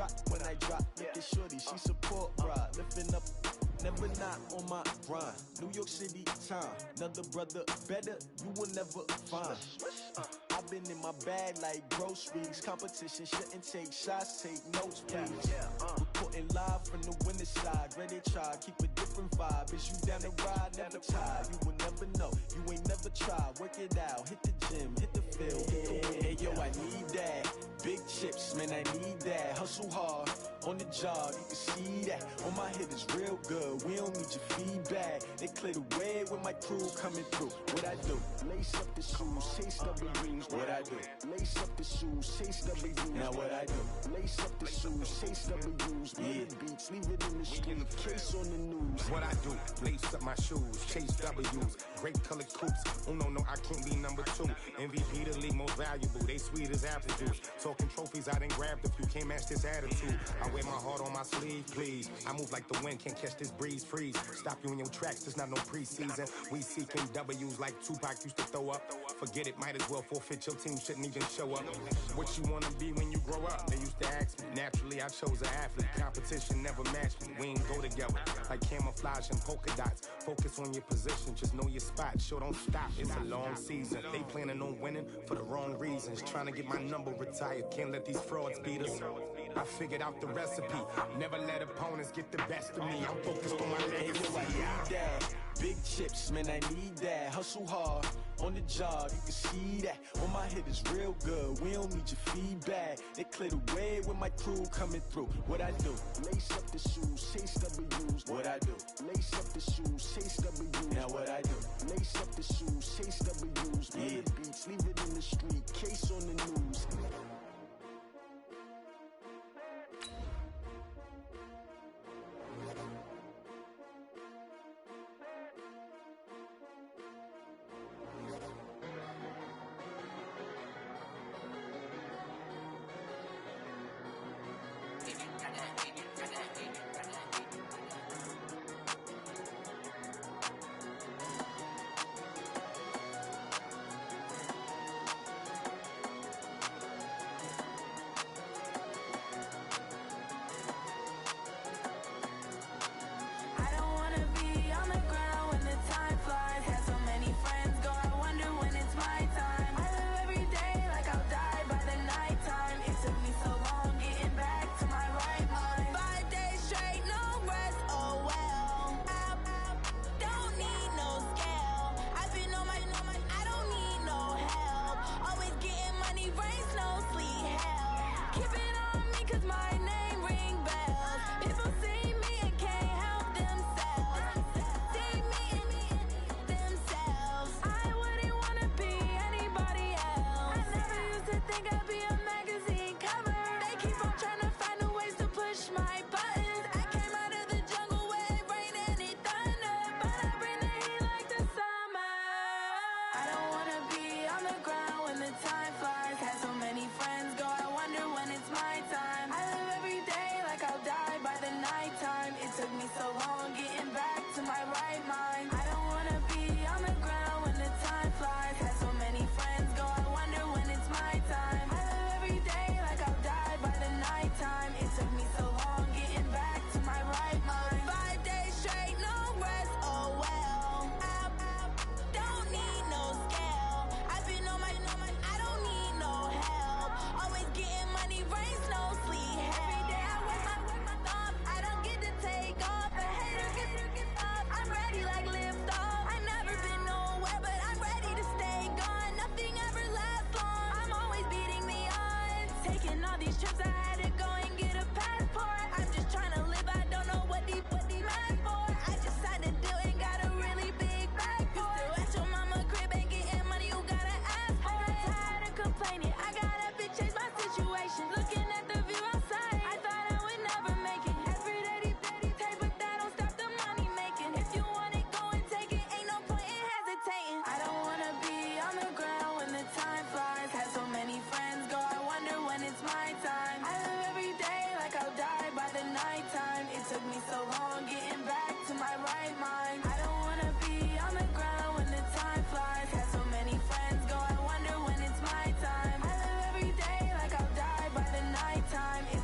drop, when I drop, look at shorty, she support ride, lifting up, never not on my grind. New York City time, another brother better, you will never find. I've been in my bag like groceries. Competition shouldn't take shots, take notes, please. Reporting live from the winter side. Ready to try, keep a different vibe. Is you down the ride, never tired. You will never know, you ain't never tried. Work it out, hit the gym, hit the field, hit the wind. Hey yo, I need that. Big chips, man, I need that. Hustle hard, on the job, you can see that. On my head is real good, we don't need your feedback. They clear the way with my crew coming through. What I do? Lace up the shoes, chase W's. What I do? Lace up the shoes, chase W's. Now what I do? Lace up the shoes, chase W's. Yeah. Beats, leave it in the street, case on the news. What I do? Lace up my shoes, chase W's. Great colored coops. Oh no, I can't be number 2. MVP the league most valuable. They sweet as apple juice. Talking trophies, I done grabbed a few. Can't match this attitude. I wear my heart on my sleeve, please. I move like the wind, can't catch this breeze, freeze. Stop you in your tracks, there's not no preseason. We seeking W's like Tupac used to throw up. Forget it, might as well forfeit. Your team shouldn't even show up. What you wanna be when you grow up? They used to ask me. Naturally, I chose an athlete. Competition never matched me. We ain't go together like camouflage and polka dots. Focus on your position, just know your spot. Sure, don't stop. It's a long season. They planning on winning for the wrong reasons. Trying to get my number retired. Can't let these frauds beat us. I figured out the recipe. Never let opponents get the best of me. I'm focused on my legacy. I need that. Big chips, man, I need that. Hustle hard, on the job, you can see that. On my head is real good, we don't need your feedback. They clear the way with my crew coming through. What I do? Lace up the shoes, chase W's. What I do? Lace up the shoes, chase W's. Now what I do? Lace up the shoes, chase W's. Yeah. Beats, leave it in the street, case on the news.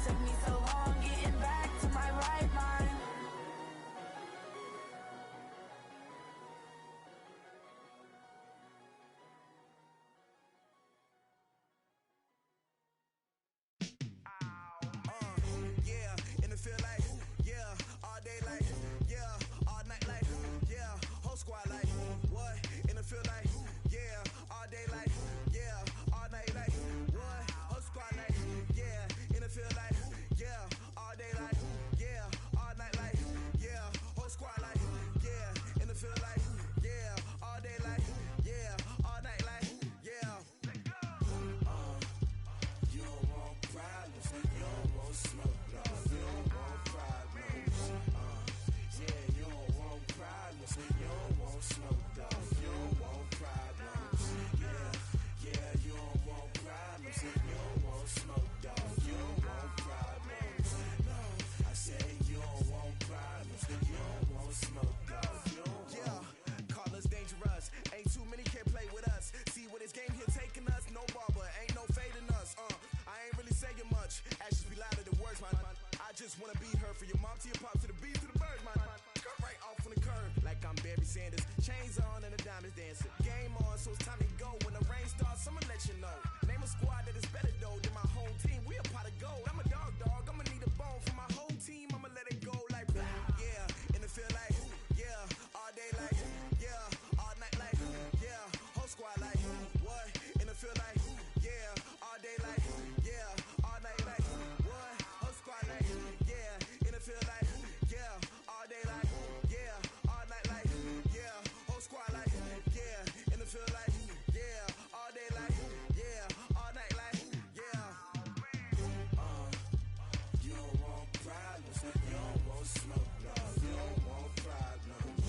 Took me so long. feel like, yeah, all day like, yeah, all night like, what? Whole squad like, yeah, in the feel like, yeah, all day like, yeah, all night like, yeah, whole squad like, yeah, in the feel like, yeah, all day like, yeah, all night like, yeah. You don't want problems, you don't want smoke, no, you don't want problems. Yeah, you don't want problems, you don't want smoke, dog, you don't want problems. Yeah, you don't want problems, you don't want smoke, dog, you don't want problems. No, I say you don't want problems, you don't want smoke, dog, you don't want. Yeah, call us dangerous, ain't too many can play with us. See where this game here taking us, no barber, ain't no fading us. I ain't really saying much, actions be louder than words, man. I just wanna be her, for your mom to your pop, to the beat, to the birds, man. Cut right off on the curb, like I'm Barry Sanders. Chains on and the diamonds dancing. Game on, so it's time to go. When the rain starts, I'ma let you know. Name a squad that is better though than my home team. We a pot of gold. I'm a dog, I'ma need a bone for my whole team. I'ma let it go like, yeah, and it feel like, yeah, all day like, yeah, all night like, yeah, whole squad like, what? And it feel like, yeah, all day like, yeah, all night like, what? Whole squad like, yeah, and it feel like, yeah, all day like, yeah, all night like, yeah, whole squad like, yeah, and it feel like, yeah, all day like, yeah, all night like, yeah. You don't want problems, you don't want smoke, no, you don't want problems.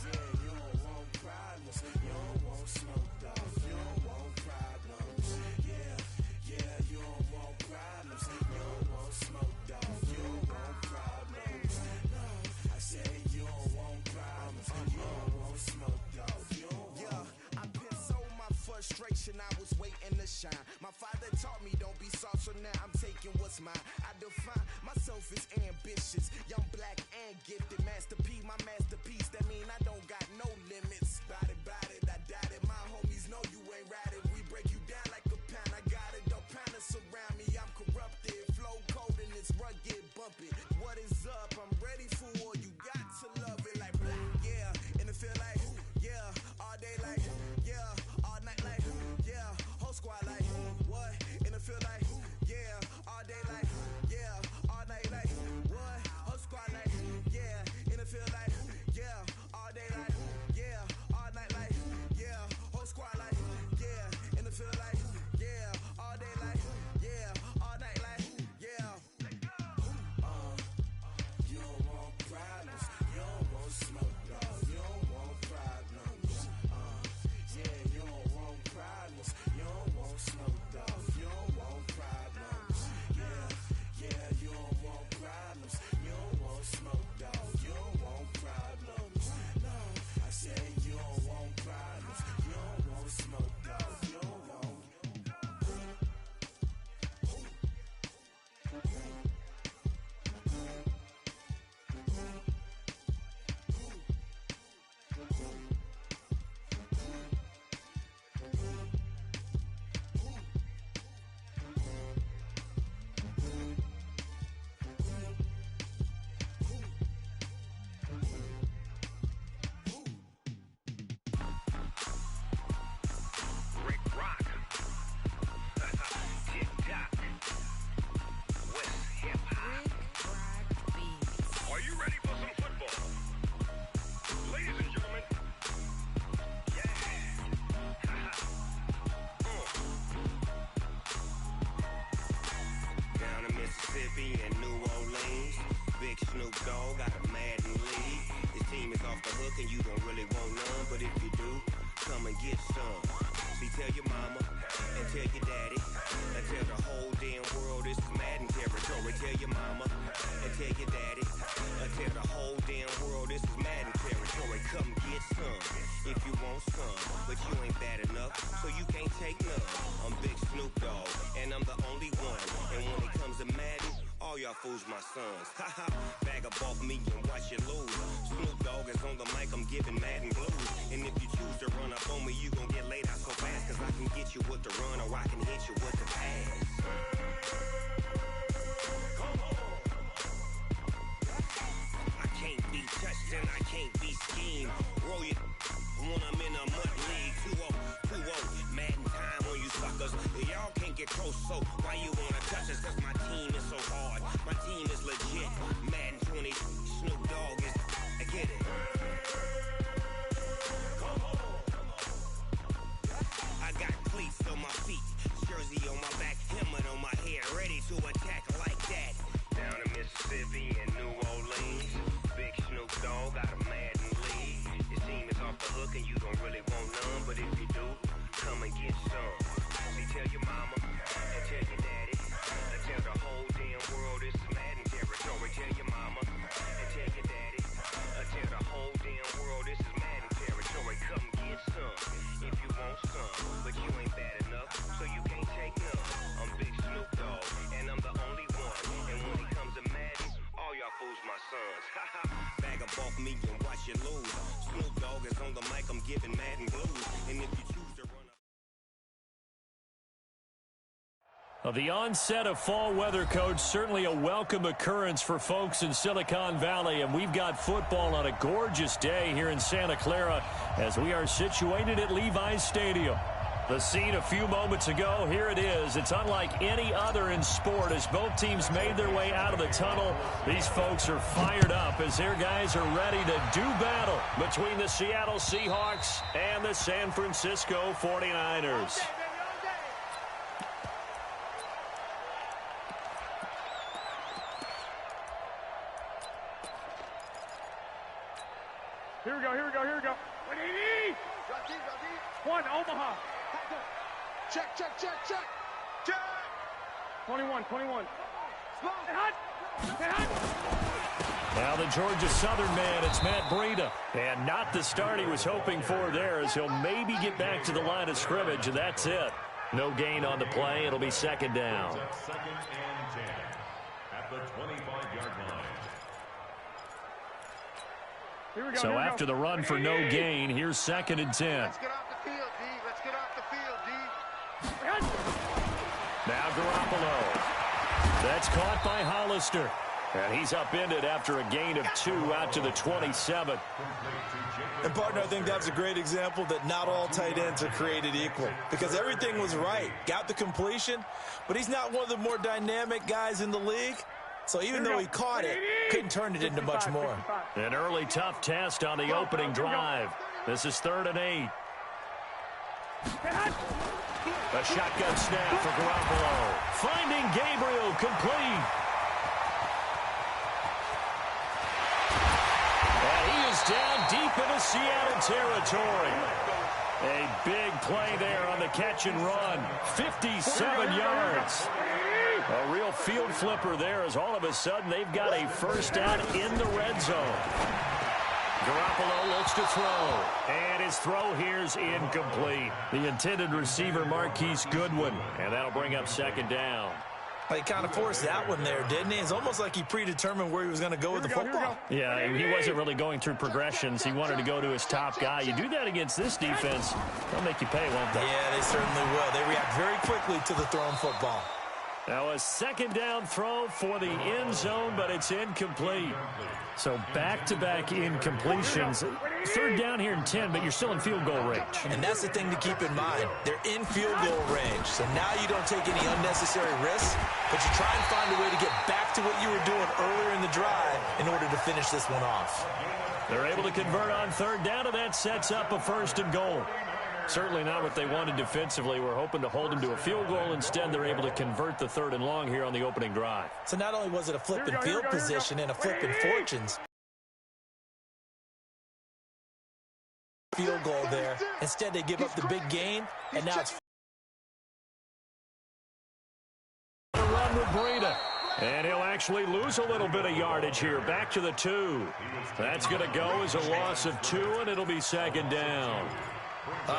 Yeah, you don't want problems, you don't want smoke, dog, you don't want problems. Yeah, you don't want problems, you don't want smoke, dog, you don't want problems. No, I say you don't want problems, you don't want smoke, dog, you don't want. Yeah, I pissed so my frustration, I was waiting to shine. My father taught me don't be soft, so now I'm taking what's mine. I define myself as ambitious, young, black, and gifted. Master P, my masterpiece, that mean I don't got no limits. Bout it, I doubt it. My homies know you ain't ride it. We break you down like a pound. I got it, don't pound us around me. I'm corrupted, flow cold and it's rugged, bump it. What is up? I'm ready for war. You got to love it like, yeah, and it feel like, yeah, all day like, yeah, all night like, yeah, whole squad like, what? And it feel like, yeah, all day like, yeah, all night like, what? Whole squad like, yeah, and it feel like, yeah, all day like, yeah, all night like, yeah, whole squad like, yeah, and it feel like, yeah, all day like, yeah, all night like, yeah. You don't want problems, you don't want smoke, dog, you don't want problems. Yeah, you don't want problems, you don't want smoke, dog, you don't want problems. Yeah, you don't want problems, you don't want smoke, dog, you don't want problems. No, I say you don't want problems, you don't want smoke, dog, you don't want. Rick Rock. TikTok. West Hip Hop. Rick Rock Beats. Are you ready for some football? Ladies and gentlemen. Yeah. Down in Mississippi and New Orleans, Big Snoop Dogg got a Madden league. His team is off the hook and you don't really want none, but if you do, come and get some. See, tell your mama and tell your daddy and tell the whole damn world this is Madden territory. Tell your mama and tell your daddy and tell the whole damn world this is Madden territory. Come get some if you want some, but you ain't bad enough, so you can't take none. I'm Big Snoop Dogg and I'm the only one, and when it comes to Madden, all y'all fools my sons. Haha, bag up off me and watch you lose. Snoop Dogg is on the mic, I'm giving Madden blues. And if you choose to run up on me, you gon' get laid out so fast, cause I can get you with the run or I can hit you with the pass. I can't be touched and I can't be schemed. Roll you when I'm in a me and watch you lose. Snoop Dogg is on the mic, I'm giving Madden blues. And if you choose to run The onset of fall weather, Coach, certainly a welcome occurrence for folks in Silicon Valley, and we've got football on a gorgeous day here in Santa Clara as we are situated at Levi's Stadium. The scene a few moments ago, here it is. It's unlike any other in sport as both teams made their way out of the tunnel. These folks are fired up as their guys are ready to do battle between the Seattle Seahawks and the San Francisco 49ers. Here we go, here we go, here we go. 1, Omaha. Check, check, check, check. Check. 21, 21. Now the Georgia Southern man, it's Matt Breida. And not the start he was hoping for there as he'll maybe get back to the line of scrimmage, and that's it. No gain on the play. It'll be second down. Second and 10 at the 25-yard line. Here we go, So after the run for no gain, here's second and 10. Let's get off the field, D. Let's get off the field, D. Now Garoppolo. That's caught by Hollister. And he's upended after a gain of 2 out to the 27. And, partner, I think that's a great example that not all tight ends are created equal because everything was right. Got the completion, but he's not one of the more dynamic guys in the league. So even though he caught it, couldn't turn it into much more. An early tough test on the opening drive. This is 3rd and 8. A shotgun snap for Garoppolo. Finding Gabriel complete. And he is down deep into Seattle territory. A big play there on the catch and run. 57 yards. A real field flipper there as all of a sudden they've got a first down in the red zone. Garoppolo looks to throw. And his throw here's incomplete. The intended receiver, Marquise Goodwin. And that'll bring up second down. He kind of forced that one there, didn't he? It's almost like he predetermined where he was going to go with the football. Yeah, he wasn't really going through progressions. He wanted to go to his top guy. You do that against this defense, they'll make you pay, won't they? Yeah, they certainly will. They react very quickly to the thrown football. Now a second down throw for the end zone, but it's incomplete. So back-to-back incompletions. 3rd down here in 10, but you're still in field goal range. And that's the thing to keep in mind. They're in field goal range. So now you don't take any unnecessary risks, but you try and find a way to get back to what you were doing earlier in the drive in order to finish this one off. They're able to convert on 3rd down, and that sets up a 1st and goal. Certainly not what they wanted defensively. We're hoping to hold them to a field goal. Instead, they're able to convert the 3rd and long here on the opening drive. So not only was it a flipping field position and a flipping fortunes, field goal there. Instead, they give up the big gain, and now it's a run with Breida. And he'll actually lose a little bit of yardage here. Back to the 2. That's going to go as a loss of 2, and it'll be second down.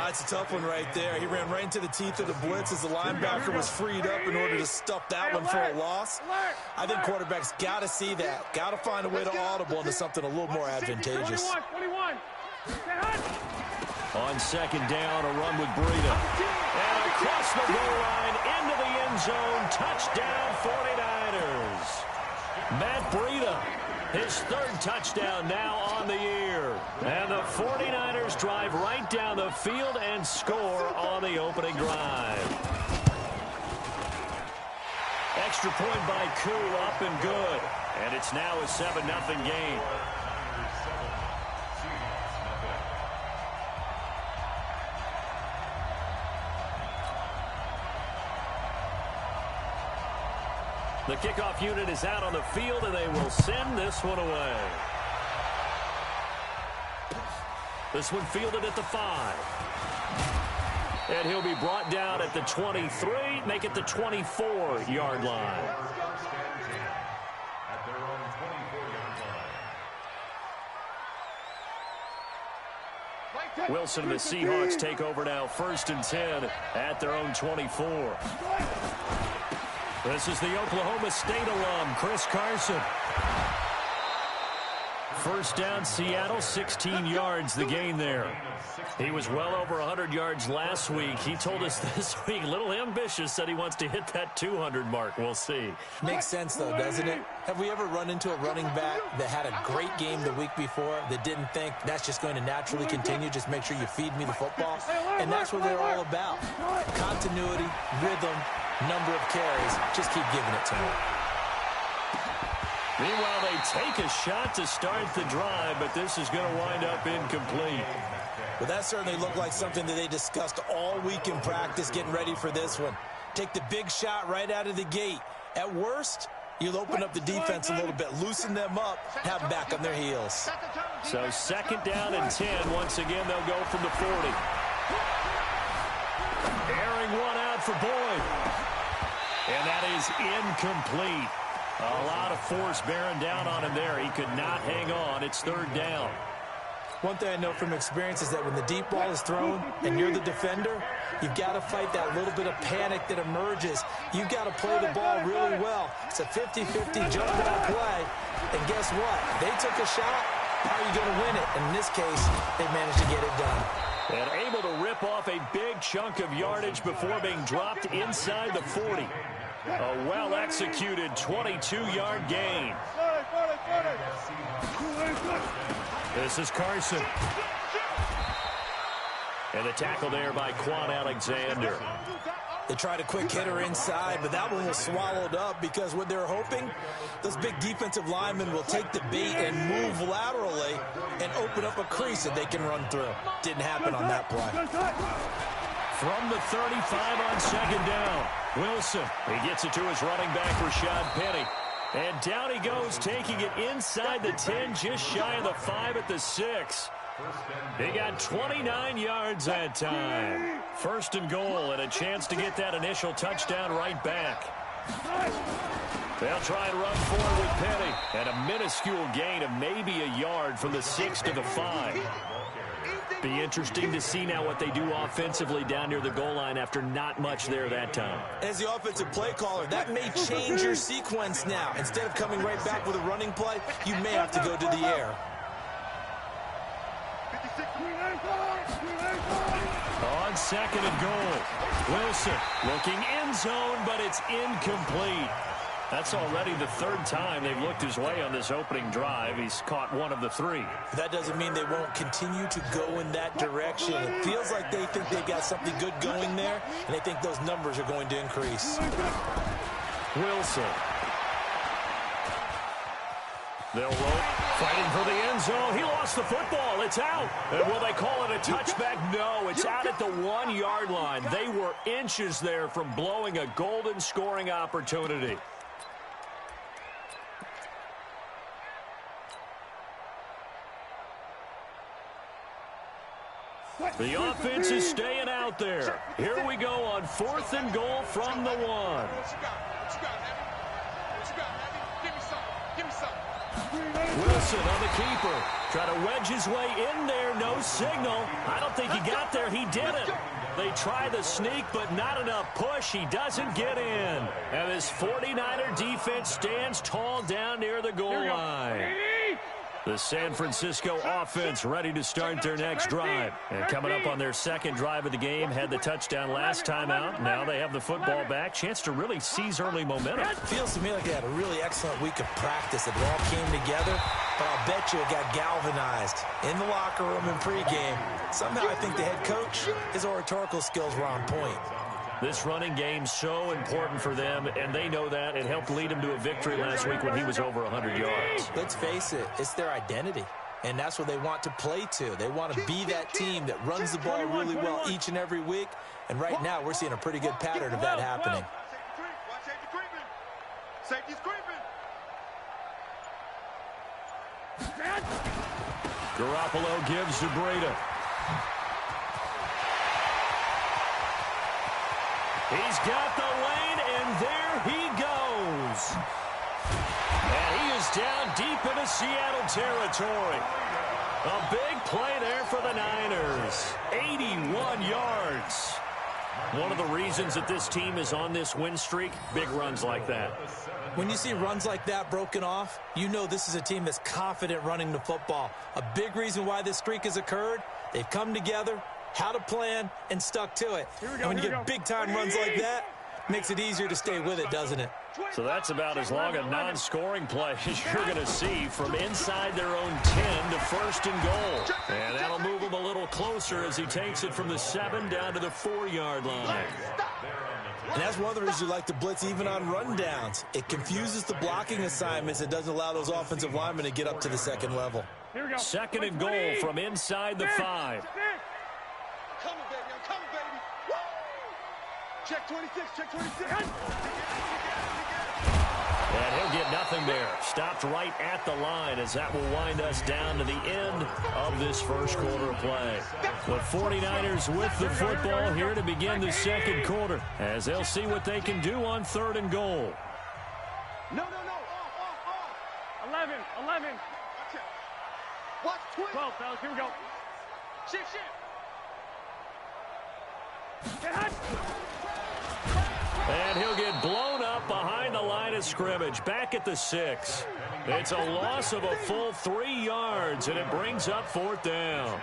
It's a tough one right there. He ran right into the teeth of the blitz as the linebacker was freed up in order to stuff that one for a loss. I think quarterbacks got to see that. Got to find a way to audible into something a little more advantageous. 21. On second down, a run with Breida. And across the goal line, into the end zone, touchdown 49ers. Matt Breida, his 3rd touchdown now on the year. And the 49ers drive right down the field and score on the opening drive. Extra point by Koo, up and good. And it's now a 7-0 game. The kickoff unit is out on the field, and they will send this one away. This one fielded at the 5. And he'll be brought down at the 23, make it the 24-yard line. Wilson and the Seahawks take over now, 1st and 10 at their own 24. This is the Oklahoma State alum, Chris Carson. First down, Seattle, 16 yards the gain there. He was well over 100 yards last week. He told us this week, a little ambitious, said he wants to hit that 200 mark. We'll see. Makes sense, though, doesn't it? Have we ever run into a running back that had a great game the week before that didn't think that's just going to naturally continue, just make sure you feed me the football? And that's what they're all about. Continuity, rhythm, number of carries. Just keep giving it to them. Meanwhile, they take a shot to start the drive, but this is going to wind up incomplete. Well, that certainly looked like something that they discussed all week in practice getting ready for this one. Take the big shot right out of the gate. At worst, you'll open up the defense a little bit, loosen them up, have them back on their heels. So second down and 10. Once again, they'll go from the 40. Airing one out for Boyd. And that is incomplete. A lot of force bearing down on him there. He could not hang on. It's third down. One thing I know from experience is that when the deep ball is thrown and you're the defender, you've got to fight that little bit of panic that emerges. You've got to play the ball really well. It's a 50-50 jump ball play. And guess what? They took a shot. How are you going to win it? And in this case, they managed to get it done. And able to rip off a big chunk of yardage before being dropped inside the 40. A well-executed 22-yard gain. This is Carson. And the tackle there by Quan Alexander. They tried a quick hitter inside, but that one was swallowed up because what they're hoping, those big defensive linemen will take the bait and move laterally and open up a crease that they can run through. Didn't happen on that play. From the 35 on second down, Wilson. He gets it to his running back, Rashad Penny. And down he goes, taking it inside the 10, just shy of the 5 at the 6. He got 29 yards that time. First and goal, and a chance to get that initial touchdown right back. They'll try and run forward with Penny. And a minuscule gain of maybe a yard from the 6 to the 5. Be interesting to see now what they do offensively down near the goal line after not much there that time. As the offensive play caller, that may change your sequence now. Instead of coming right back with a running play, you may have to go to the air. On second and goal, Wilson looking end zone, but it's incomplete. That's already the third time they've looked his way on this opening drive. He's caught one of the 3. That doesn't mean they won't continue to go in that direction. It feels like they think they've got something good going there, and they think those numbers are going to increase. Wilson. They'll roll, fighting for the end zone. He lost the football. It's out. And will they call it a touchback? No, it's out at the 1-yard line. They were inches there from blowing a golden scoring opportunity. The offense is staying out there. Here we go on 4th and goal from the 1. Wilson on the keeper. Try to wedge his way in there. No signal. I don't think he got there. He didn't. They try the sneak, but not enough push. He doesn't get in. And this 49er defense stands tall down near the goal line. The San Francisco offense ready to start their next drive. And coming up on their second drive of the game, had the touchdown last time out. Now they have the football back. Chance to really seize early momentum. Feels to me like they had a really excellent week of practice. It all came together, but I'll bet you it got galvanized in the locker room in pregame. Somehow I think the head coach, his oratorical skills were on point. This running game so important for them, and they know that. It helped lead him to a victory last week when he was over 100 yards. Let's face it, it's their identity, and that's what they want to play to. They want to be that team that runs the ball really well each and every week, and right now we're seeing a pretty good pattern of that happening. Garoppolo gives to Breida. He's got the lane, and there he goes. And he is down deep into Seattle territory. A big play there for the Niners. 81 yards. One of the reasons that this team is on this win streak, big runs like that. When you see runs like that broken off, you know this is a team that's confident running the football. A big reason why this streak has occurred, they've come together, had a plan, and stuck to it. And when you get big-time runs like that, it makes it easier to stay with it, doesn't it? So that's about as long a non-scoring play as you're going to see from inside their own 10 to first and goal. And that'll move him a little closer as he takes it from the 7 down to the 4-yard line. And that's one of the reasons you like to blitz even on rundowns. It confuses the blocking assignments. It doesn't allow those offensive linemen to get up to the second level. Second and goal from inside the 5. I'm coming, baby. I'm coming, baby. Woo! Check 26. Check 26. And he'll get nothing there. Stopped right at the line as that will wind us down to the end of this first quarter of play. The 49ers with the football here to begin the second quarter as they'll see what they can do on third and goal. No. Off. 11. Watch 12, fellas. Here we go. Shift. Get hot. And he'll get blown up behind the line of scrimmage, back at the 6. It's a loss of a full 3 yards, and it brings up fourth down.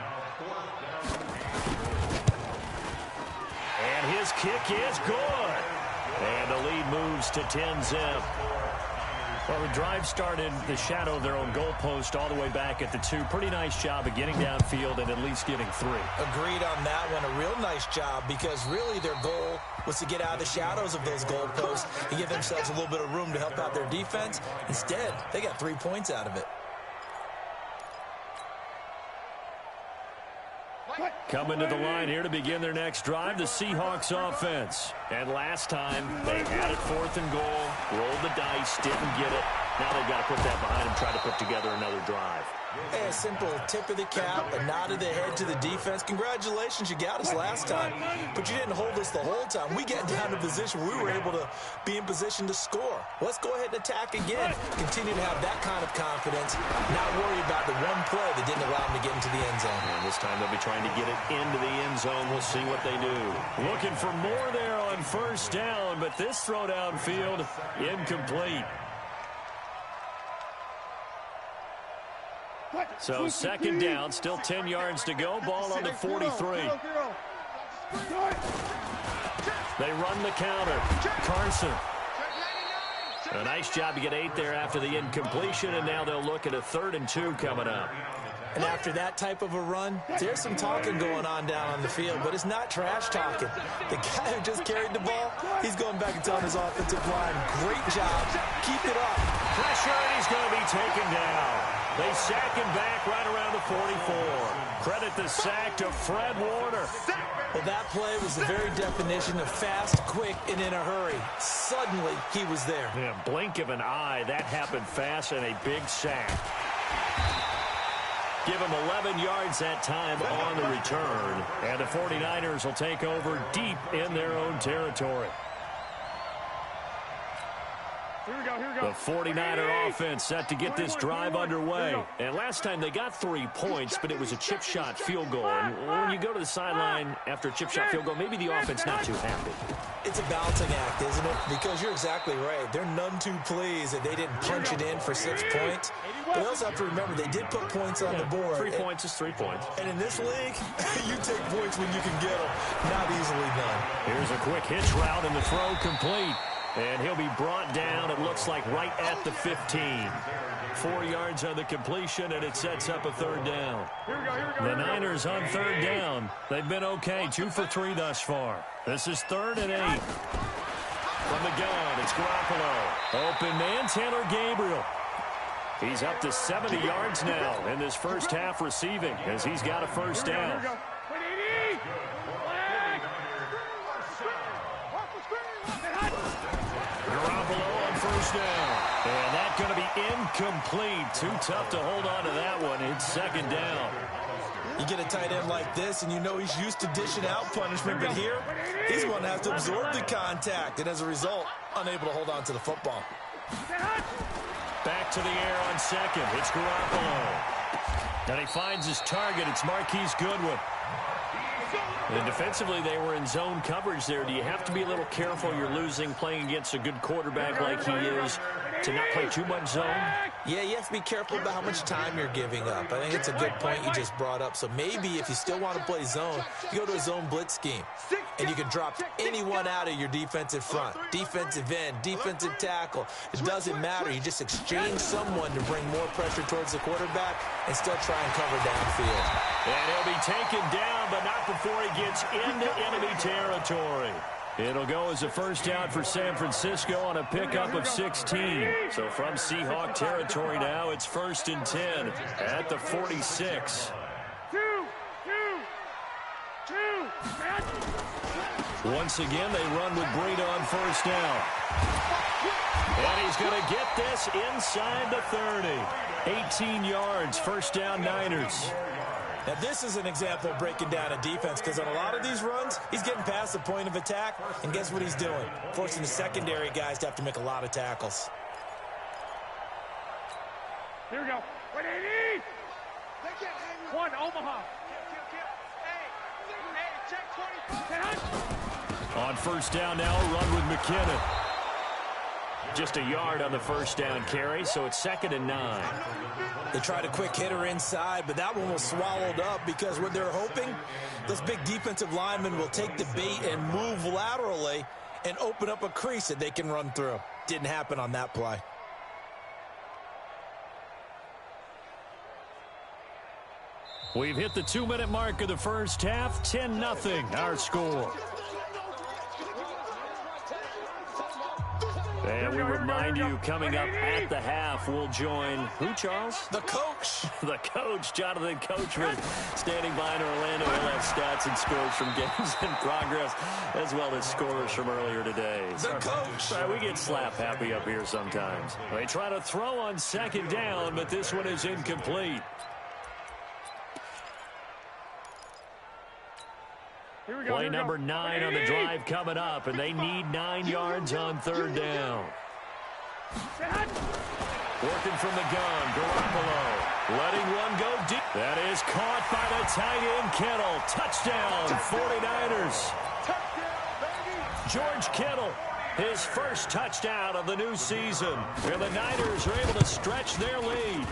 And his kick is good. And the lead moves to 10-zip. Well, the drive started the shadow of their own goalpost all the way back at the 2. Pretty nice job of getting downfield and at least getting 3. Agreed on that one. A real nice job because really their goal was to get out of the shadows of those goalposts and give themselves a little bit of room to help out their defense. Instead, they got 3 points out of it. Coming to the line here to begin their next drive, the Seahawks offense. And last time, they had it fourth and goal, rolled the dice, didn't get it. Now they've got to put that behind them, try to put together another drive. Hey, a simple tip of the cap, a nod of the head to the defense. Congratulations, you got us last time. But you didn't hold us the whole time. We got down to a position where we were able to be in position to score. Let's go ahead and attack again. Continue to have that kind of confidence, not worry about the one play that didn't allow them to get into the end zone. And this time they'll be trying to get it into the end zone. We'll see what they do. Looking for more there on first down, but this throw downfield, incomplete. So second down, still 10 yards to go. Ball on the 43. They run the counter. Carson. A nice job to get 8 there after the incompletion, and now they'll look at a 3rd and 2 coming up. And after that type of a run, there's some talking going on down on the field, but it's not trash talking. The guy who just carried the ball, he's going back and telling his offensive line, great job, keep it up. Pressure, and he's going to be taken down. They sack him back right around the 44. Credit the sack to Fred Warner. Well, that play was the very definition of fast, quick, and in a hurry. Suddenly, he was there. Yeah, blink of an eye, that happened fast, and a big sack. Give him 11 yards that time on the return. And the 49ers will take over deep in their own territory. Here we go. The 49er offense set to get this drive underway. And last time they got 3 points, but it was a chip shot field goal. And when you go to the sideline after a chip shot field goal, maybe the offense not too happy. It's a balancing act, isn't it? Because you're exactly right. They're none too pleased that they didn't punch it in for 6 points. But they also have to remember they did put points on the board. 3 points is 3 points. And in this league, you take points when you can get them. Not easily done. Here's a quick hitch route and the throw complete. And he'll be brought down, it looks like, right at the 15. 4 yards on the completion, and it sets up a 3rd down. The Niners on 3rd down. They've been okay, 2 for 3 thus far. This is 3rd and 8. From the gun, it's Garoppolo. Open man, Taylor Gabriel. He's up to 70 yards now in this first half receiving as he's got a first down. Garoppolo on first down. And that's going to be incomplete. Too tough to hold on to that one. It's 2nd down. You get a tight end like this, and you know he's used to dishing out punishment, but here, he's going to have to absorb the contact, and as a result, unable to hold on to the football. Back to the air on 2nd. It's Garoppolo. And he finds his target. It's Marquise Goodwin. And defensively, they were in zone coverage there. Do you have to be a little careful? You're losing, playing against a good quarterback like he is, to not play too much zone? Yeah, you have to be careful about how much time you're giving up. I think it's a good point you just brought up. So maybe if you still want to play zone, you go to a zone blitz scheme. And you can drop anyone out of your defensive front. Defensive end, defensive tackle. It doesn't matter. You just exchange someone to bring more pressure towards the quarterback and still try and cover downfield. And he'll be taken down, but not before he gets into enemy territory. It'll go as a first down for San Francisco on a pickup of 16. So from Seahawk territory now, it's 1st and 10 at the 46. Once again, they run with Breida on first down. And he's going to get this inside the 30. 18 yards, first down Niners. Now, this is an example of breaking down a defense because on a lot of these runs, he's getting past the point of attack, and guess what he's doing? Forcing the secondary guys to have to make a lot of tackles. Here we go. 180. One, Omaha. On first down now, run with McKinnon. Just a yard on the first down carry, so it's 2nd and 9. They tried a quick hitter inside, but that one was swallowed up because what they're hoping, those big defensive linemen will take the bait and move laterally and open up a crease that they can run through. Didn't happen on that play. We've hit the 2-minute mark of the first half. 10-0 our score. And we remind you, coming up at the half, we'll join who, Charles? The coach. The coach, Jonathan Coachman, standing by in Orlando. He'll have stats and scores from games in progress, as well as scores from earlier today. The coach. Right, we get slap happy up here sometimes. They try to throw on 2nd down, but this one is incomplete. Play number 9 on the drive coming up, and they need 9 yards on 3rd down. Working from the gun, Garoppolo letting one go deep. That is caught by the tight end, Kittle. Touchdown, 49ers. George Kittle, his first touchdown of the new season. And the Niners are able to stretch their lead.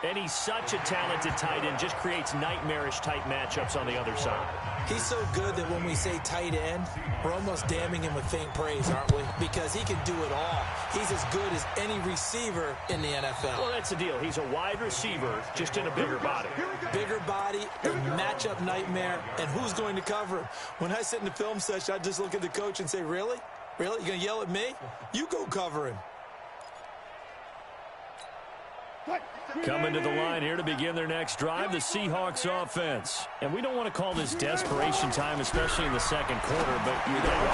And he's such a talented tight end, just creates nightmarish-type matchups on the other side. He's so good that when we say tight end, we're almost damning him with faint praise, aren't we? Because he can do it all. He's as good as any receiver in the NFL. Well, that's the deal. He's a wide receiver, just in a bigger body. Bigger body, a matchup nightmare, and who's going to cover him? When I sit in the film session, I just look at the coach and say, really? Really? You're going to yell at me? You go cover him. Coming to the line here to begin their next drive, the Seahawks offense. And we don't want to call this desperation time, especially in the second quarter, but you're down.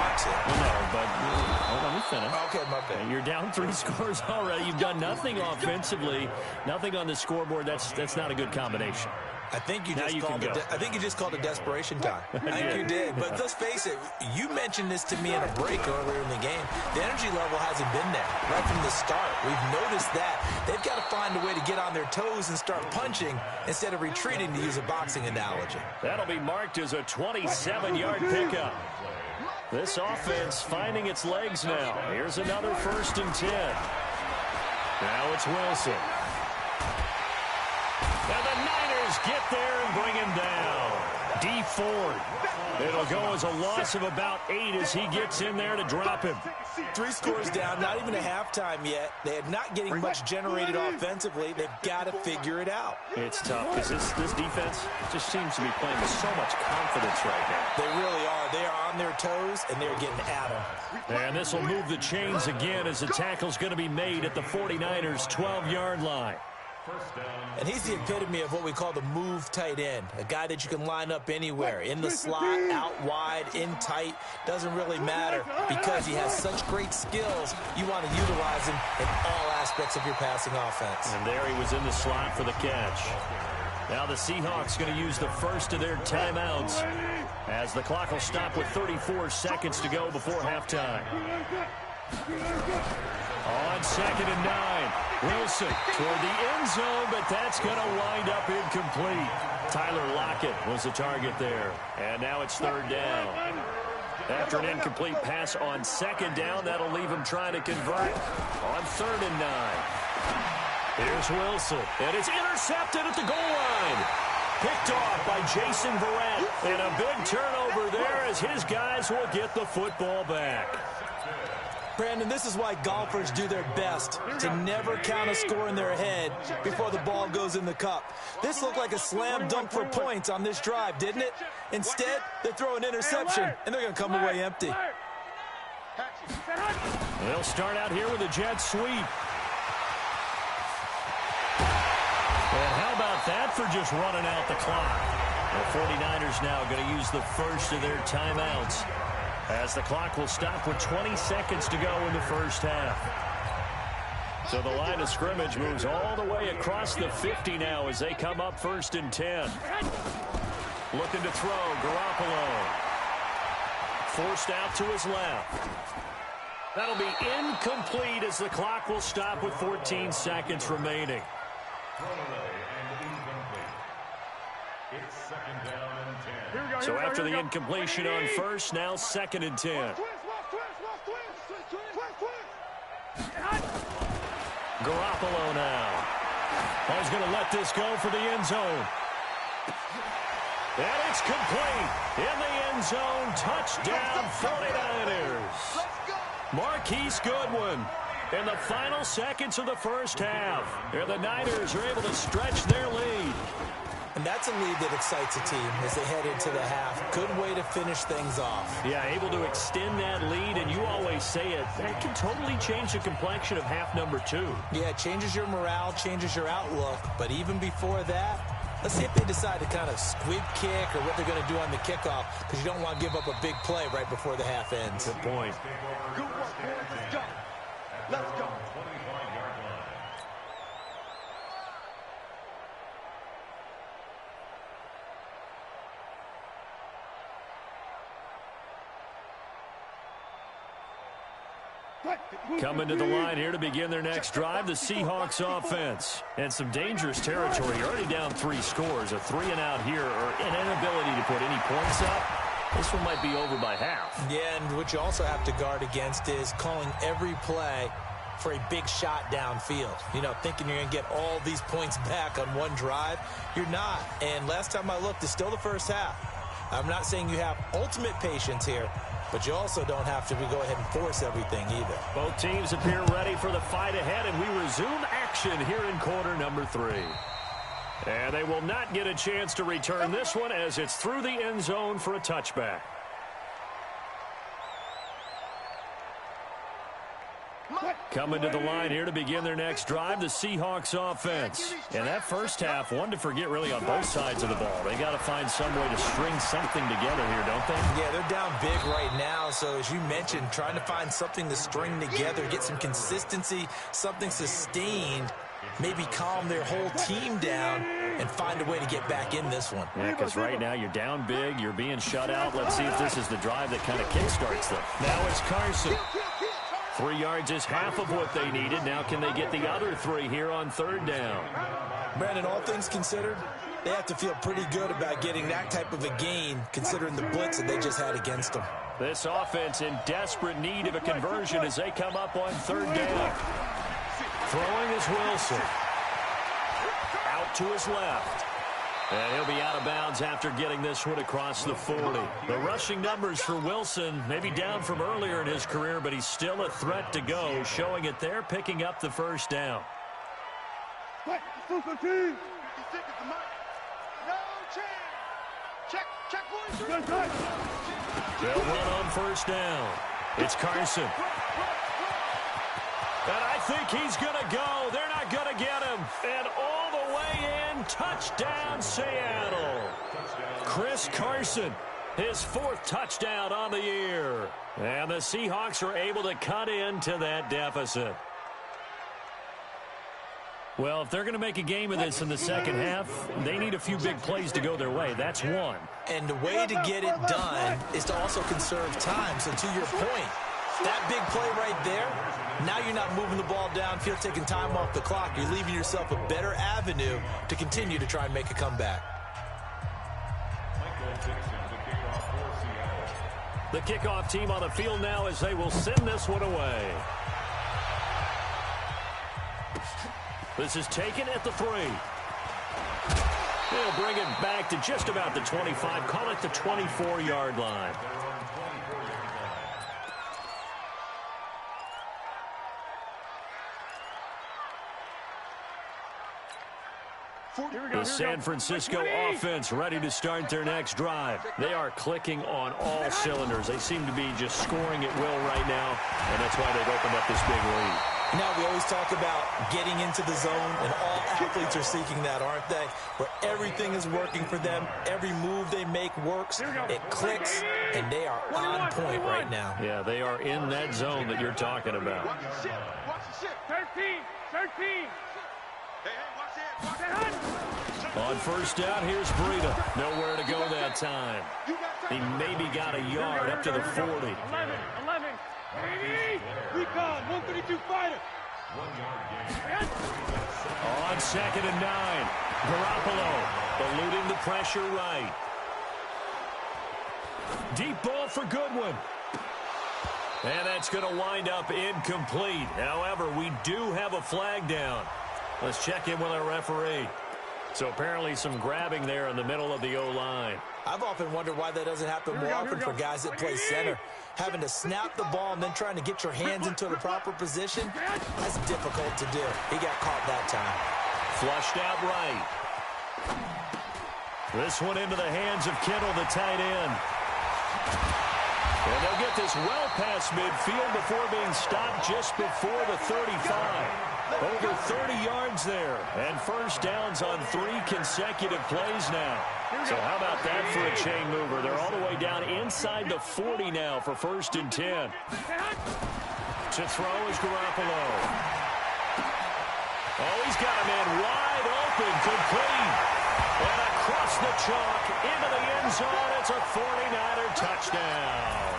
No, but let me finish. Okay, my bad. You're down 3 scores already. You've done nothing offensively, nothing on the scoreboard. That's not a good combination. I think you just called it desperation time. I think you did. But let's face it, you mentioned this to me in a break earlier in the game. The energy level hasn't been there right from the start. We've noticed that. They've got to find a way to get on their toes and start punching instead of retreating, to use a boxing analogy. That'll be marked as a 27-yard pickup. This offense finding its legs now. Here's another 1st and 10. Now it's Wilson. And the Niners get there and bring him down. Dee Ford. It'll go as a loss of about 8 as he gets in there to drop him. 3 scores down, not even a halftime yet. They're not getting much generated offensively. They've got to figure it out. It's tough because this defense just seems to be playing with so much confidence right now. They really are. They are on their toes, and they're getting at them. And this will move the chains again as the tackle's going to be made at the 49ers' 12-yard line. And he's the epitome of what we call the move tight end, a guy that you can line up anywhere, in the slot, out wide, in tight, doesn't really matter because he has such great skills. You want to utilize him in all aspects of your passing offense. And there he was in the slot for the catch. Now the Seahawks going to use the first of their timeouts as the clock will stop with 34 seconds to go before halftime. On 2nd and 9, Wilson toward the end zone, but that's going to wind up incomplete. Tyler Lockett was the target there. And now it's third down. After an incomplete pass on second down, that'll leave him trying to convert on 3rd and 9. Here's Wilson, and it's intercepted at the goal line. Picked off by Jason Verrett. And a big turnover there as his guys will get the football back. Brandon, this is why golfers do their best to never count a score in their head before the ball goes in the cup. This looked like a slam dunk for points on this drive, didn't it? Instead, they throw an interception, and they're going to come away empty. They'll start out here with a jet sweep. And how about that for just running out the clock? The 49ers now going to use the first of their timeouts, as the clock will stop with 20 seconds to go in the first half. So the line of scrimmage moves all the way across the 50 now as they come up 1st and 10. Looking to throw, Garoppolo. Forced out to his left. That'll be incomplete as the clock will stop with 14 seconds remaining. It's 2nd down and 10. So after the incompletion on first, now 2nd and 10. Garoppolo now. He's going to let this go for the end zone. And it's complete. In the end zone, touchdown 49ers. Marquise Goodwin in the final seconds of the first half. And the Niners are able to stretch their lead. And that's a lead that excites a team as they head into the half. Good way to finish things off. Yeah, able to extend that lead, and you always say it can totally change the complexion of half number 2. Yeah, it changes your morale, changes your outlook. But even before that, let's see if they decide to kind of squib kick or what they're going to do on the kickoff, because you don't want to give up a big play right before the half ends. Good point. Good work, boys. Let's go. Let's go. Coming to the line here to begin their next drive, the Seahawks offense. And some dangerous territory. You're already down 3 scores. A 3-and-out here, or an inability to put any points up. This one might be over by half. Yeah, and what you also have to guard against is calling every play for a big shot downfield. You know, thinking you're going to get all these points back on one drive. You're not. And last time I looked, it's still the first half. I'm not saying you have ultimate patience here, but you also don't have to go ahead and force everything either. Both teams appear ready for the fight ahead, and we resume action here in quarter number 3. And they will not get a chance to return this one as it's through the end zone for a touchback. Coming to the line here to begin their next drive, the Seahawks offense. And that first half, one to forget really on both sides of the ball. They got to find some way to string something together here, don't they? Yeah, they're down big right now. So as you mentioned, trying to find something to string together, get some consistency, something sustained, maybe calm their whole team down and find a way to get back in this one. Yeah, because right now you're down big, you're being shut out. Let's see if this is the drive that kind of kickstarts them. Now it's Carson. 3 yards is half of what they needed. Now can they get the other 3 here on 3rd down? Brandon, all things considered, they have to feel pretty good about getting that type of a gain considering the blitz that they just had against them. This offense in desperate need of a conversion as they come up on 3rd down. Throwing is Wilson. Out to his left. And he'll be out of bounds after getting this one across the 40. The rushing numbers for Wilson maybe down from earlier in his career, but he's still a threat to go, showing it there, picking up the first down. No check. Check 1, 2. They'll run on 1st down. It's Carson. And I think he's going to go. They're not going to get him. And all the way in, touchdown Seattle. Chris Carson, his 4th touchdown on the year. And the Seahawks are able to cut into that deficit. Well, if they're going to make a game of this in the second half, they need a few big plays to go their way. That's one. And the way to get it done is to also conserve time. So to your point, that big play right there, now you're not moving the ball downfield, taking time off the clock. You're leaving yourself a better avenue to continue to try and make a comeback. The kickoff team on the field now as they will send this one away. This is taken at the 3. They'll bring it back to just about the 25. Call it the 24-yard line. The San Francisco offense ready to start their next drive. They are clicking on all cylinders. They seem to be just scoring at will right now, and that's why they've opened up this big lead. Now, we always talk about getting into the zone, and all athletes are seeking that, aren't they? Where everything is working for them. Every move they make works. It clicks, and they are on point right now. Yeah, they are in that zone that you're talking about. Watch the ship. Watch the ship. 13. On first down, here's Breida. Nowhere to go that time. He maybe got a yard up to the 40. 11. Recon, 132 fighter. 1 yard gain. On 2nd and 9. Garoppolo eluding the pressure right. Deep ball for Goodwin. And that's going to wind up incomplete. However, we do have a flag down. Let's check in with our referee. So apparently some grabbing there in the middle of the O-line. I've often wondered why that doesn't happen more often for guys that play center. Having to snap the ball and then trying to get your hands into the proper position, that's difficult to do. He got caught that time. Flushed out right. This one into the hands of Kittle, the tight end. And they'll get this well past midfield before being stopped just before the 35. Over 30 yards there. And first downs on 3 consecutive plays now. So how about that for a chain mover? They're all the way down inside the 40 now for 1st and 10. To throw is Garoppolo. Oh, he's got a man wide open, complete. And across the chalk into the end zone. It's a 49er touchdown.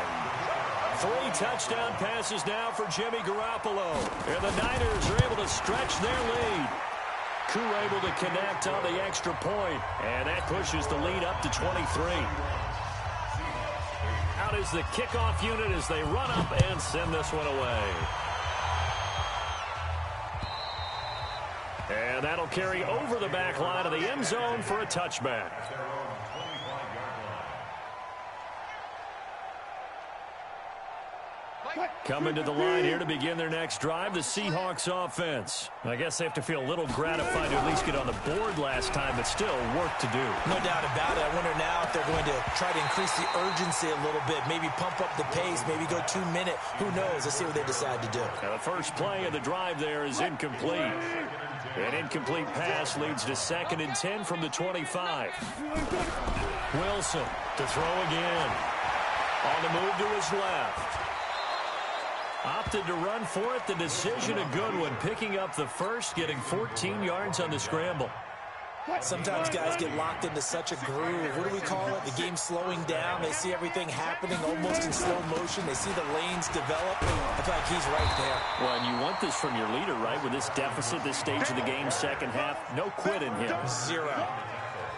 3 touchdown passes now for Jimmy Garoppolo. And the Niners are able to stretch their lead. Koo able to connect on the extra point. And that pushes the lead up to 23. Out is the kickoff unit as they run up and send this one away. And that'll carry over the back line of the end zone for a touchback. Coming to the line here to begin their next drive, the Seahawks offense. I guess they have to feel a little gratified to at least get on the board last time, but still work to do. No doubt about it. I wonder now if they're going to try to increase the urgency a little bit, maybe pump up the pace, maybe go 2-minute. Who knows? Let's see what they decide to do. Now the first play of the drive there is incomplete. An incomplete pass leads to 2nd and 10 from the 25. Wilson to throw again. On the move to his left. Opted to run for it. The decision a good one. Picking up the first, getting 14 yards on the scramble. Sometimes guys get locked into such a groove. What do we call it? The game's slowing down. They see everything happening almost in slow motion. They see the lanes develop. I feel like he's right there. Well, and you want this from your leader, right? With this deficit, this stage of the game, second half, no quit in him. 0.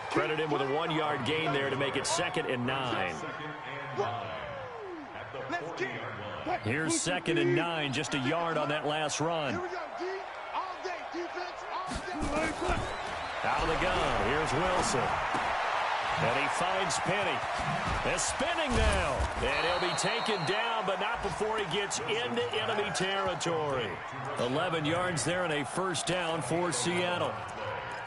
Credit him with a 1-yard gain there to make it 2nd and 9. Here's 2nd and 9, just a yard on that last run. Here we go, D. All day, defense, all day. Out of the gun, here's Wilson. And he finds Penny. They're spinning now. And he'll be taken down, but not before he gets into enemy territory. 11 yards there and a first down for Seattle.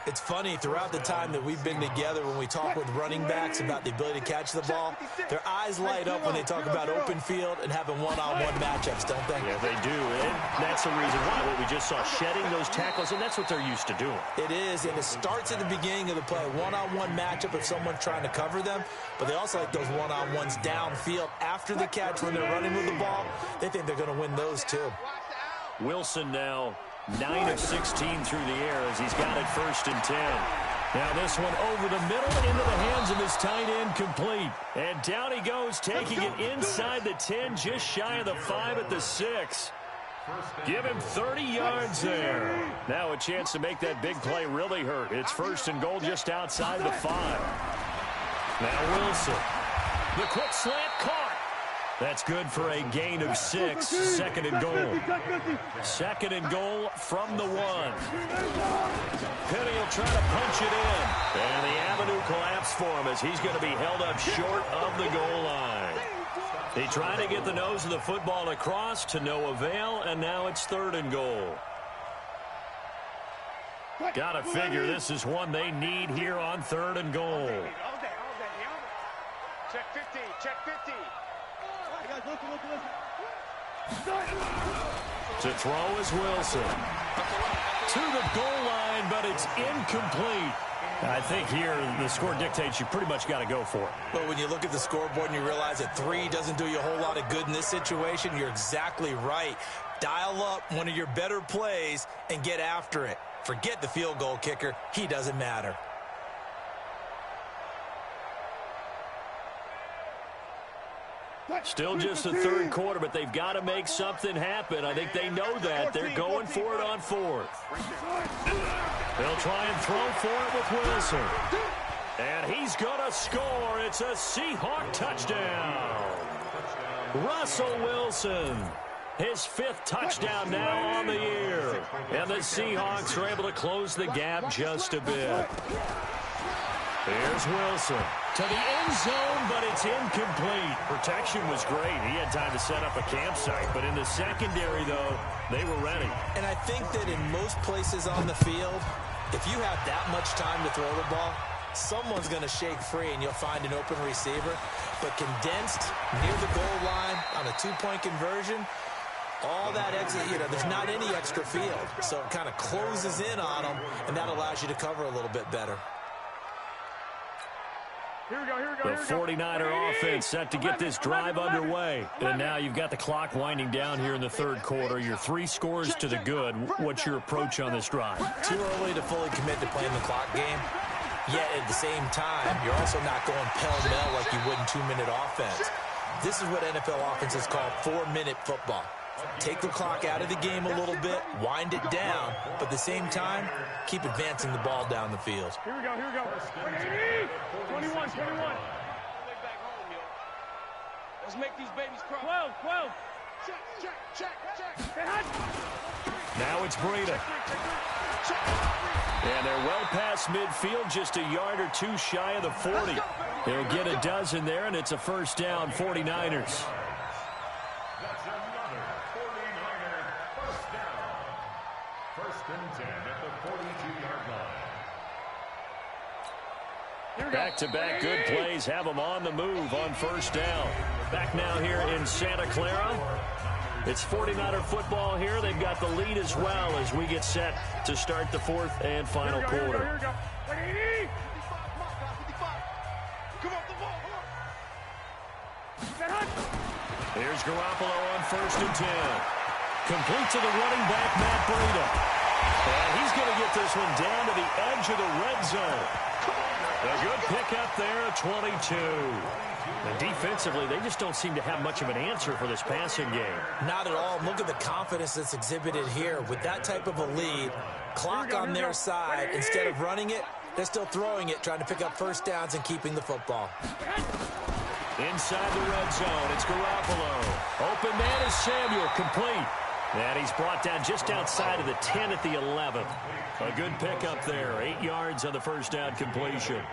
It's funny, throughout the time that we've been together, when we talk with running backs about the ability to catch the ball, their eyes light up when they talk about open field and having one-on-one matchups, don't they? Yeah, they do. And that's the reason why what we just saw, shedding those tackles, and that's what they're used to doing. It is, and it starts at the beginning of the play. One-on-one matchup if someone's trying to cover them, but they also like those one-on-ones downfield after the catch when they're running with the ball. They think they're going to win those too. Wilson now 9 of 16 through the air as he's got it 1st and 10. Now this one over the middle into the hands of his tight end, complete. And down he goes, taking it inside the 10, just shy of the 5 at the 6. Give him 30 yards there. Now a chance to make that big play really hurt. It's 1st and goal just outside the 5. Now Wilson. The quick slant caught. That's good for a gain of 6. Second and goal. Second and goal from the 1. Penny will try to punch it in. And the avenue collapsed for him as he's going to be held up short of the goal line. He tried to get the nose of the football across to no avail, and now it's third and goal. Got to figure this is one they need here on third and goal. Check 50, check 50. To throw is Wilson. To the goal line, but it's incomplete. I think here the score dictates you pretty much got to go for it. But when you look at the scoreboard and you realize that 3 doesn't do you a whole lot of good in this situation, you're exactly right. Dial up one of your better plays and get after it. Forget the field goal kicker. He doesn't matter. Still just the third quarter, but they've got to make something happen. I think they know that. They're going for it on fourth. They'll try and throw for it with Wilson. And he's going to score. It's a Seahawk touchdown. Russell Wilson, his 5th touchdown now on the year. And the Seahawks are able to close the gap just a bit. Here's Wilson to the end zone, but it's incomplete. Protection was great. He had time to set up a campsite, but in the secondary, though, they were ready. And I think that in most places on the field, if you have that much time to throw the ball, someone's going to shake free and you'll find an open receiver. But condensed near the goal line on a 2-point conversion, all that exit, there's not any extra field. So it kind of closes in on them, and that allows you to cover a little bit better. The 49er offense set to get this drive underway. And now you've got the clock winding down here in the third quarter. Your 3 scores to the good. What's your approach on this drive? Too early to fully commit to playing the clock game. Yet at the same time, you're also not going pell-mell like you would in 2-minute offense. This is what NFL offenses call 4-minute football. Take the clock out of the game a little bit, wind it down, but at the same time, keep advancing the ball down the field. Here we go. 21. Let's make these babies cry. 12. Check. Now it's Breida. And they're well past midfield, just a yard or 2 shy of the 40. They'll get a dozen there, and it's a first down, 49ers. That's another 49er first down. First and 10 at the 42-yard line. Back-to-back good plays have them on the move on first down. Back now here in Santa Clara. It's 49er football here. They've got the lead as well as we get set to start the fourth and final quarter. Here's Garoppolo on first and 10. Complete to the running back, Matt Breida. And he's going to get this one down to the edge of the red zone. A good pickup there at 22. And defensively, they just don't seem to have much of an answer for this passing game. Not at all. Look at the confidence that's exhibited here. With that type of a lead, clock on their side, instead of running it, they're still throwing it, trying to pick up first downs and keeping the football. Inside the red zone, it's Garoppolo. Open man is Samuel, complete. And he's brought down just outside of the 10 at the 11. A good pickup there, 8 yards on the first down completion.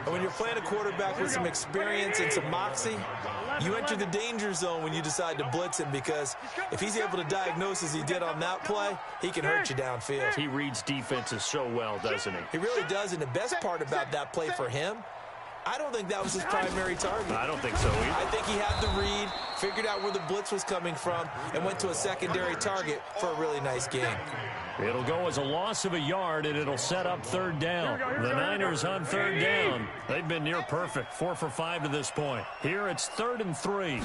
And when you're playing a quarterback with some experience and some moxie, you enter the danger zone when you decide to blitz him, because if he's able to diagnose as he did on that play, he can hurt you downfield. He reads defenses so well, doesn't he? He really does, and the best part about that play for him, I don't think that was his primary target. I don't think so either. I think he had the read, figured out where the blitz was coming from, and went to a secondary target for a really nice game. It'll go as a loss of a yard, and it'll set up third down. The Niners on third down. They've been near perfect, 4 for 5 to this point. Here it's 3rd and 3. A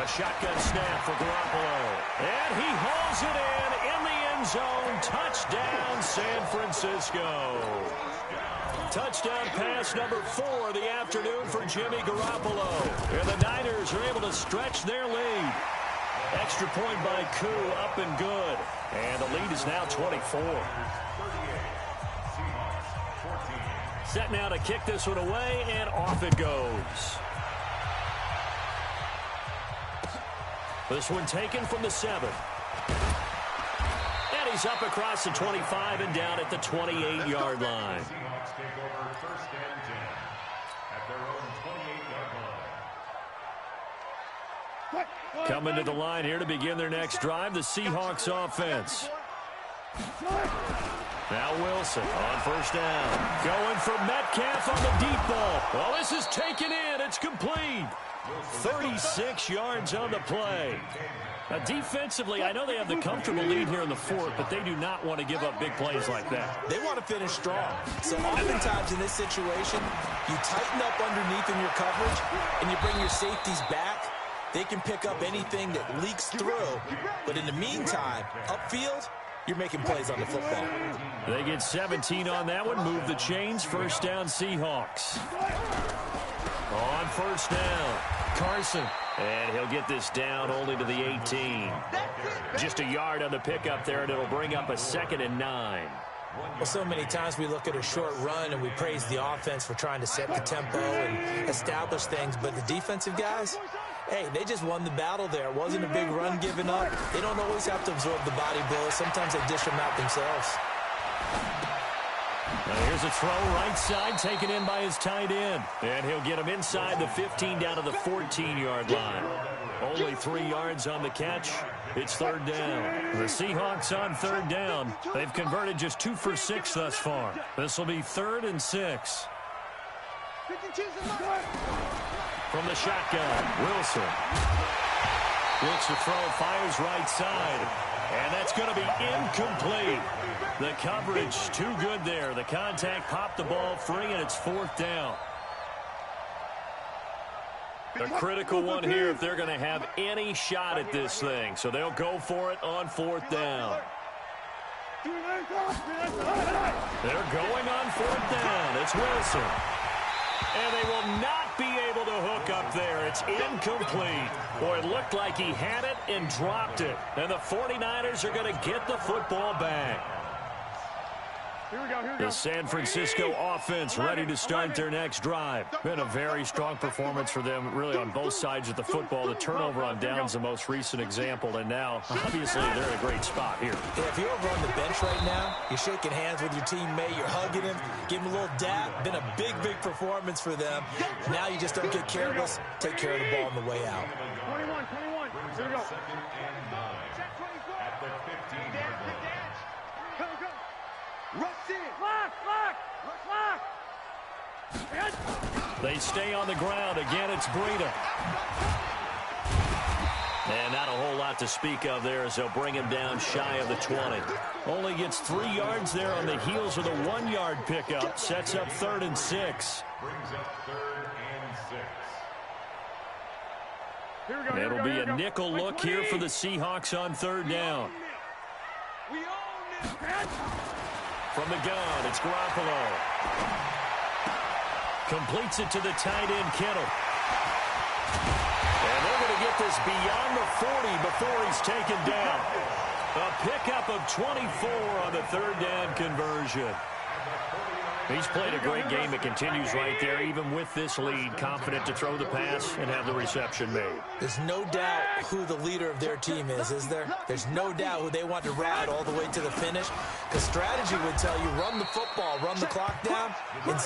shotgun snap for Garoppolo. And he hauls it in the end zone. Touchdown, San Francisco. Touchdown pass number 4 of the afternoon for Jimmy Garoppolo. And the Niners are able to stretch their lead. Extra point by Koo, up and good. And the lead is now 24. Set now to kick this one away, and off it goes. This one taken from the 7. And he's up across the 25 and down at the 28-yard line. Seahawks take over first and 10 at their own 28-yard line. Coming to the line here to begin their next drive, the Seahawks offense. Now Wilson on first down. Going for Metcalf on the deep ball. Well, this is taken in. It's complete. 36 yards on the play. Now, defensively, I know they have the comfortable lead here in the 4th, but they do not want to give up big plays like that. They want to finish strong. So oftentimes in this situation, you tighten up underneath in your coverage, and you bring your safeties back. They can pick up anything that leaks through. But in the meantime, upfield, you're making plays on the football. They get 17 on that one. Move the chains. First down, Seahawks. On first down, Carson. And he'll get this down only to the 18. Just a yard on the pickup there, and it'll bring up a 2nd and 9. Well, so many times we look at a short run and we praise the offense for trying to set the tempo and establish things. But the defensive guys, hey, they just won the battle there. It wasn't a big run given up. They don't always have to absorb the body blows. Sometimes they dish them out themselves. Now here's a throw right side taken in by his tight end. And he'll get him inside the 15 down to the 14-yard line. Only 3 yards on the catch. It's third down. The Seahawks on third down. They've converted just 2 for 6 thus far. This will be 3rd and 6. From the shotgun, Wilson. Looks to throw, fires right side. And that's going to be incomplete. The coverage too good there. The contact popped the ball free, and it's 4th down. A critical one here if they're going to have any shot at this thing. So they'll go for it on 4th down. They're going on 4th down. It's Wilson. And they will not be able to hook up there. It's incomplete. Boy, it looked like he had it and dropped it. And the 49ers are going to get the football back. The San Francisco offense ready to start their next drive. Been a very strong performance for them, really, on both sides of the football. The turnover on downs the most recent example, and now, obviously, they're in a great spot here. Yeah, if you're over on the bench right now, you're shaking hands with your teammate, you're hugging him, give him a little dap. Been a big, big performance for them. Now you just don't get careless. Take care of the ball on the way out. 21. Here we go. Second and 9 at the 15-yard line. Go. Rush in. Lock. They stay on the ground. Again, it's Breida. And not a whole lot to speak of there as they'll bring him down shy of the 20. Only gets 3 yards there on the heels of a 1-yard pickup. Sets up 3rd and 6. Brings up 3rd and 6. Here we go. It'll be a nickel look here for the Seahawks on 3rd down. We own it. From the gun, it's Garoppolo. Completes it to the tight end, Kittle. And they're going to get this beyond the 40 before he's taken down. A pickup of 24 on the 3rd down conversion. He's played a great game. It continues right there, even with this lead, confident to throw the pass and have the reception made. There's no doubt who the leader of their team is there? There's no doubt who they want to ride all the way to the finish, because strategy would tell you run the football, run the clock down, and